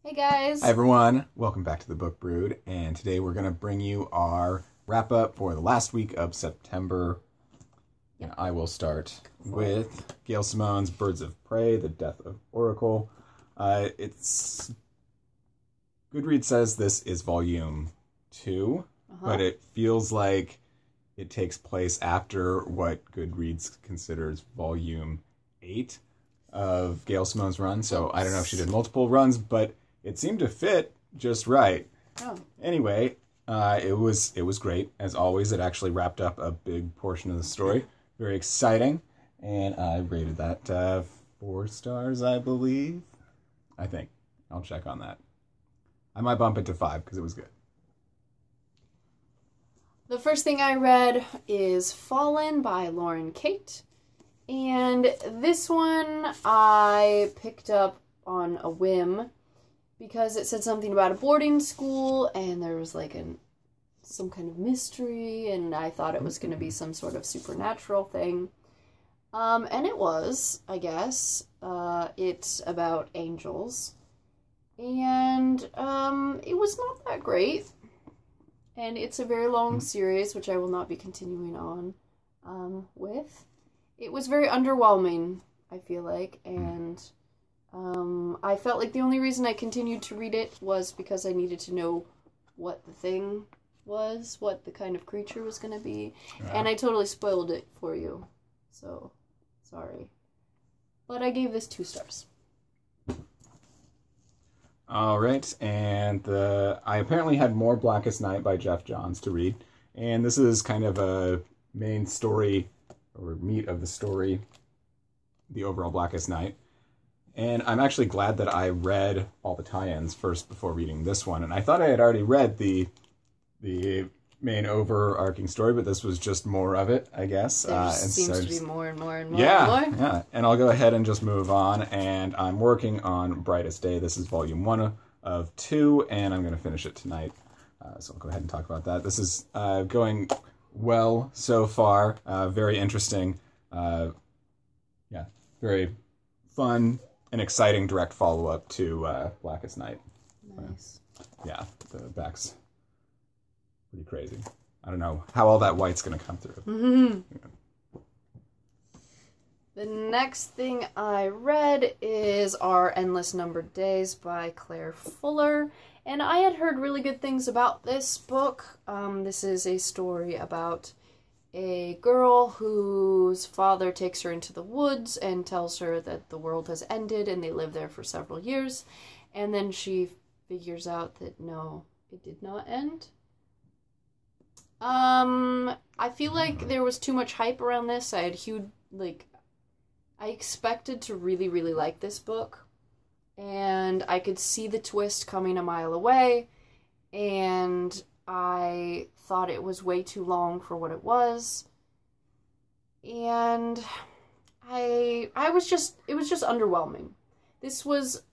Hey guys! Hi everyone, welcome back to the Book Brood, and today we're going to bring you our wrap-up for the last week of September. And I will start with Gail Simone's Birds of Prey, The Death of Oracle. Goodreads says this is volume 2, but it feels like it takes place after what Goodreads considers volume 8 of Gail Simone's run, so I don't know if she did multiple runs, but it seemed to fit just right. Oh. Anyway, it was great. As always, it actually wrapped up a big portion of the story. Very exciting. And I rated that 4 stars, I believe. I think. I'll check on that. I might bump it to 5 because it was good. The first thing I read is Fallen by Lauren Kate. And this one I picked up on a whim because it said something about a boarding school and there was like some kind of mystery, and I thought it was going to be some sort of supernatural thing. And it was, I guess. It's about angels. And it was not that great. And it's a very long series, which I will not be continuing on with. It was very underwhelming, I feel like, and I felt like the only reason I continued to read it was because I needed to know what the thing was, what the kind of creature was going to be, and I totally spoiled it for you, so sorry. But I gave this 2 stars. All right, and I apparently had more Blackest Night by Geoff Johns to read, and this is kind of a main story, or meat of the story, the overall Blackest Night. And I'm actually glad that I read all the tie-ins first before reading this one. And I thought I had already read the main overarching story, but this was just more of it, I guess. There seems to be more and more and more and more. Yeah, and I'll go ahead and just move on. And I'm working on Brightest Day. This is volume 1 of 2, and I'm going to finish it tonight. So I'll go ahead and talk about that. This is going well so far. Very interesting. Very fun and exciting direct follow-up to Blackest Night. Nice. Yeah, the back's pretty crazy. I don't know how all that white's going to come through. Mm-hmm. Yeah. The next thing I read is Our Endless Numbered Days by Claire Fuller. And I had heard really good things about this book. This is a story about a girl whose father takes her into the woods and tells her that the world has ended, and they live there for several years. And then she figures out that no, it did not end. I feel like there was too much hype around this. I expected to really, really like this book. And I could see the twist coming a mile away. And I thought it was way too long for what it was. And it was just underwhelming. This was,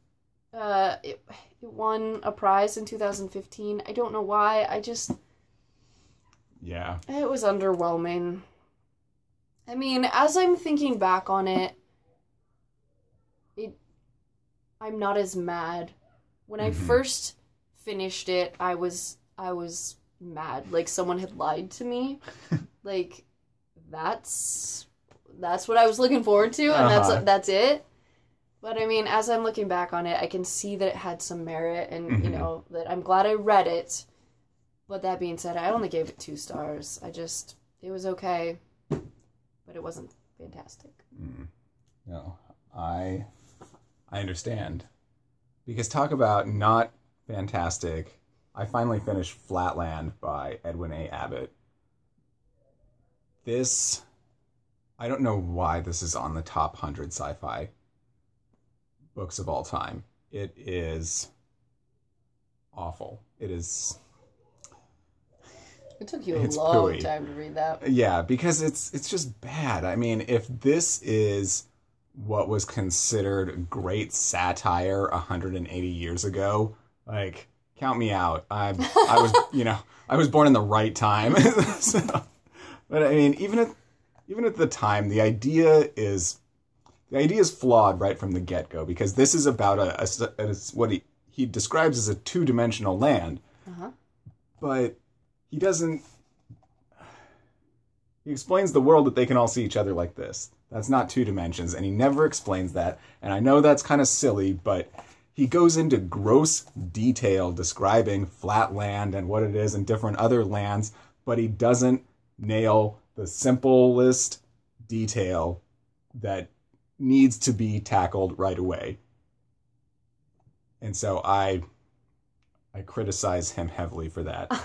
it won a prize in 2015. I don't know why. Yeah. It was underwhelming. I mean, as I'm thinking back on it, I'm not as mad. When I first finished it, I was mad. Like, someone had lied to me. Like, that's what I was looking forward to, and that's it. But I mean, as I'm looking back on it, I can see that it had some merit, and you know, that I'm glad I read it. But that being said, I only gave it 2 stars. It was okay, but it wasn't fantastic. No, I understand. Because talk about not fantastic. I finally finished Flatland by Edwin A. Abbott. I don't know why this is on the top 100 sci-fi books of all time. It is awful. It took you a long time to read that. Yeah, because it's just bad. I mean, if this is what was considered great satire 180 years ago, like, count me out. I was, I was born in the right time. So, but I mean, even at the time, the idea is flawed right from the get-go, because this is about what he describes as a two-dimensional land, but he doesn't... He explains the world that they can all see each other like this. That's not 2 dimensions, and he never explains that. And I know that's kind of silly, but he goes into gross detail describing Flatland and what it is and different other lands, but he doesn't nail the simplest detail that needs to be tackled right away. And so I criticize him heavily for that.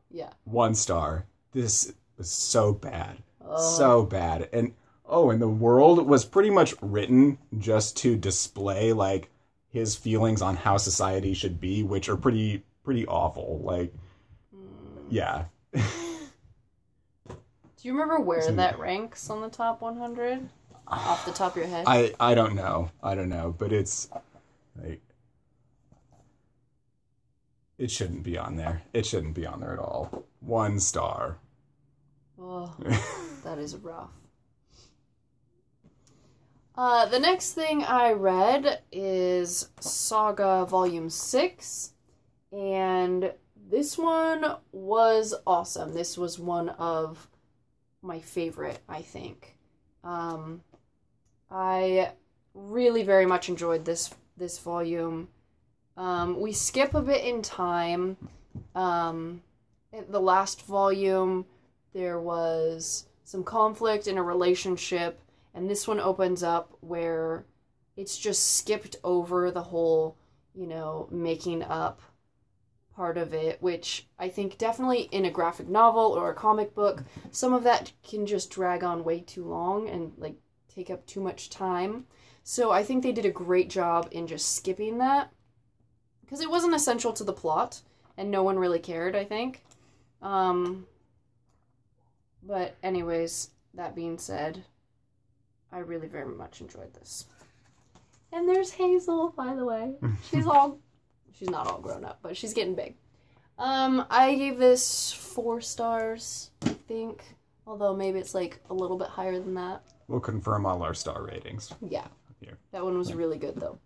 Yeah. 1 star. This was so bad. So bad. And the world was pretty much written just to display like his feelings on how society should be, which are pretty awful. Like, yeah. Do you remember where that ranks on the top 100? Off the top of your head? I don't know. But it's like, it shouldn't be on there. It shouldn't be on there at all. 1 star. Oh, that is rough. The next thing I read is Saga Volume 6, and this one was awesome. This was one of my favorite, I think. I really very much enjoyed this volume. We skip a bit in time. The last volume, there was some conflict in a relationship, and this one opens up where it's just skipped over the whole, making up part of it, which I think definitely in a graphic novel or a comic book, some of that can just drag on way too long and, like, take up too much time. So I think they did a great job in just skipping that, because it wasn't essential to the plot, and no one really cared, I think. But anyways, that being said, I really very much enjoyed this. And there's Hazel, by the way. She's not all grown up, but she's getting big. I gave this 4 stars, I think. Although maybe it's like a little bit higher than that. We'll confirm all our star ratings. Yeah. Here. That one was really good, though.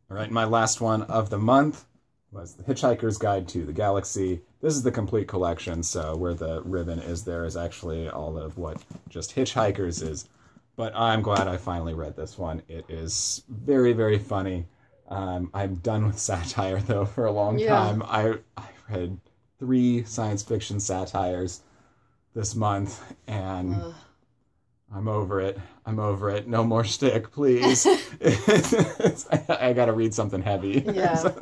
All right, my last one of the month was The Hitchhiker's Guide to the Galaxy. This is the complete collection, so where the ribbon is there is actually all of what just Hitchhikers is. But I'm glad I finally read this one. It is very, very funny. I'm done with satire, though, for a long time. I read 3 science fiction satires this month, and I'm over it. No more shtick, please. I gotta read something heavy. Yeah.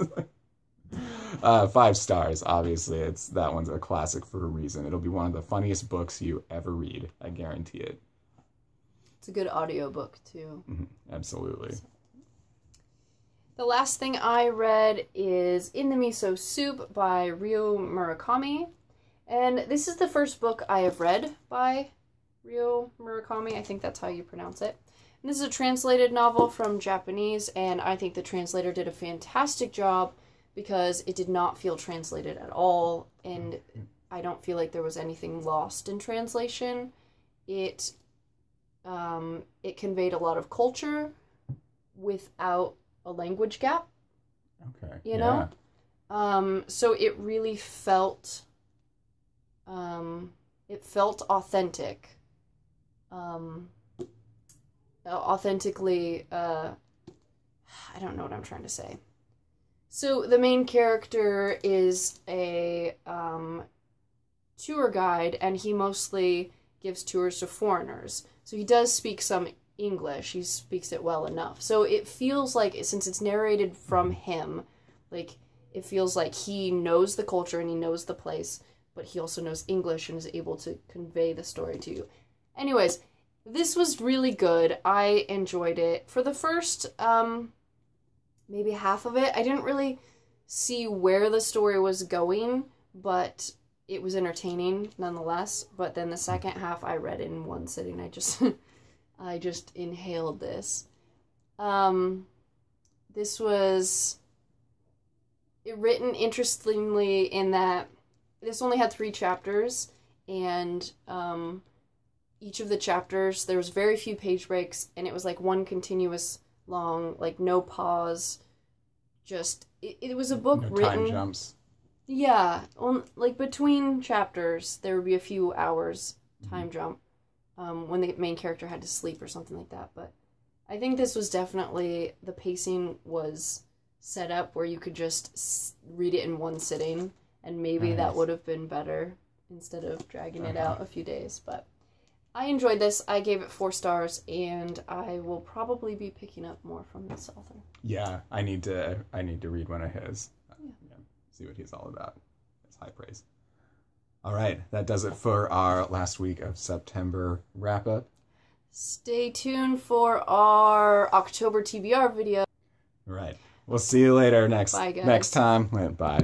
5 stars, obviously. That one's a classic for a reason. It'll be one of the funniest books you ever read. I guarantee it. It's a good audiobook, too. Absolutely. The last thing I read is In the Miso Soup by Ryo Murakami. And this is the first book I have read by Ryo Murakami. I think that's how you pronounce it. And this is a translated novel from Japanese, and I think the translator did a fantastic job because it did not feel translated at all, and I don't feel like there was anything lost in translation. It conveyed a lot of culture without a language gap. Okay. You know? So it really felt authentic. Authentically, I don't know what I'm trying to say. So the main character is a tour guide, and he mostly gives tours to foreigners. So he does speak some English. He speaks it well enough. So it feels like, since it's narrated from him, like, it feels like he knows the culture and he knows the place, but he also knows English and is able to convey the story to you. Anyways, this was really good. I enjoyed it. For the first, maybe half of it, I didn't really see where the story was going, but it was entertaining nonetheless. But then the second half I read in one sitting. I just inhaled this. This was written interestingly in that this only had 3 chapters, and each of the chapters, there was very few page breaks, and it was like one continuous long, like no pause just, it was a book No written... time jumps. Yeah, like between chapters, there would be a few hours time jump when the main character had to sleep or something like that. But I think this was definitely, the pacing was set up where you could just read it in one sitting, and maybe that would have been better instead of dragging it out a few days. But I enjoyed this. I gave it 4 stars, and I will probably be picking up more from this author. Yeah, I need to read one of his. See what he's all about. It's high praise. All right, that does it for our last week of September wrap-up. Stay tuned for our October TBR video. All right, we'll see you later next Bye, guys. next time. Bye.